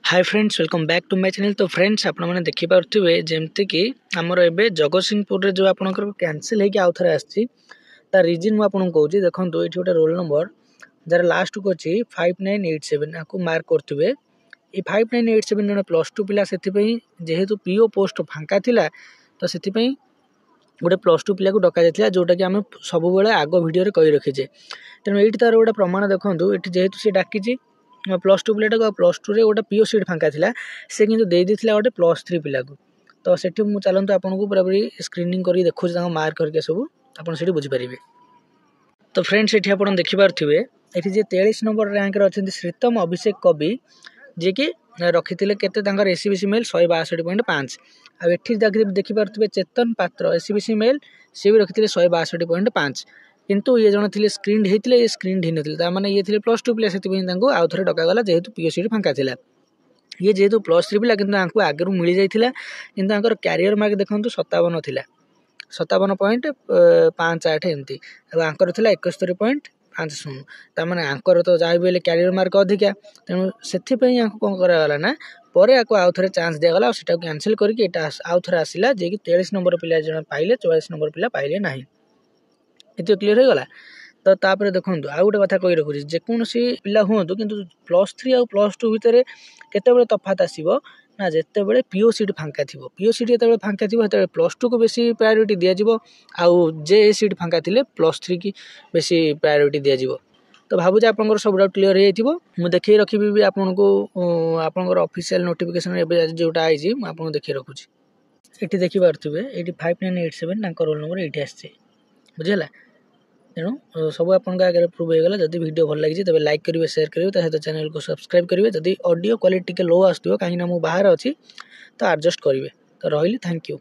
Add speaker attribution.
Speaker 1: Hi friends welcome back to my channel. तो friends आपण मैंने देखि पार्थिबे जेमति कि हमर एबे जगतसिंहपुर रे जो आपनकर कैंसिल हे कि आउ थरे आछि ता रीजन म आपन कहूची देखंतु एठी गोटे रोल नंबर जर लास्ट को अछि 5987 आकु मार्क करथिबे। ए 5987 जने प्लस 2 पिला सेति पई जेहेतु पीओ पोस्ट फांका थिला तो सेति पई गोटे प्लस 2 पिला को डका जायतिला जोटा कि हम सब बेले आगो वीडियो रे कहि रखिजे। तेनो एठी तार गोटे प्रमाण देखंतु एठी जेहेतु से डाकिची प्लस 2 पिलाटा प्लस 2 रे गोटे पीओ सीट फांका थिला से किंतु दे दिथिला गोटे प्लस 3 पिला को। तो सेठी मु चलंतु आपन को पूरा पूरी स्क्रीनिंग करी देखु जे मार्क करके सब आपन सेठी बुझि परिबे। तो फ्रेंड्स एठी आपन देखि पारथिबे एठी जे 23 नंबर रैंक रे अछंती श्रीतम अभिषेक कवि जे कि रखिथिले केते तांकर एसीबीसी मेल 162.5 आ एठी देखि पारथिबे चेतन पात्र एसीबीसी मेल से भी रखिथिले 162.5 किंतु ये जण थिले स्क्रीन हेतिले ये स्क्रीन ढि नथिले ता माने ये थिले प्लस 2 प्लेस सेति पई तांको आउ थरे डका गला जेहेतु पीओसी फांका थिला। ये जेहेतु प्लस 3 पिला किंतु आंकु आगरु मिली जाइथिला किंतु आंकर कैरियर मार्क देखंतु 57 थिला 57.58 एमती आ आंकर थिला 71.50 ता माने आंकर तो जाय बेले कैरियर मार्क अधिका तेनु सेथि पई आंकु कोन करा गला ना परे आको आउ थरे चांस दिया गला सेटा कैंसिल करके एटा आउ थरे आसिला जे कि 23 नंबर पिला जण पाइले 44 नंबर पिला पाइले नाही। एते क्लियर हो गला। तो तापर देखंतु आ गोटे कथा कहि रखुची जे कोनसी पिला होंतु किंतु प्लस 3 आ प्लस 2 भितरे केते बेले तफात आसीबो ना जेते बेले पीओ सीट फांका थिबो पीओ सीट जेते बेले फांका थिबो हेते प्लस 2 को बेसी प्रायोरिटी दिया जिवो आ जे सीट फांका थिले प्लस 3 की बेसी प्रायोरिटी दिया जिवो। तो भाबु जे आपनकर सब डाउट क्लियर हे जाइथिबो मु देखै रखिबि भी आपनको आपनकर ऑफिशियल नोटिफिकेशन एबे जोटा आइजी मु आपनको देखै रखुची। एठी देखि पारथिबे एठी 5987 तांकर रोल नंबर एठी आछे बुझिला। तेणु सब आपन आगे प्रूव हो गला। जदि वीडियो भल लगी तबे लाइक करिवे शेयर करिवे सहित चैनल को सब्सक्राइब करिवे। जदि ऑडियो क्वालिटी के लो आसथिबो काहे ना मु बाहर अछि तो एडजस्ट करिवे। तो रहिली थैंक यू।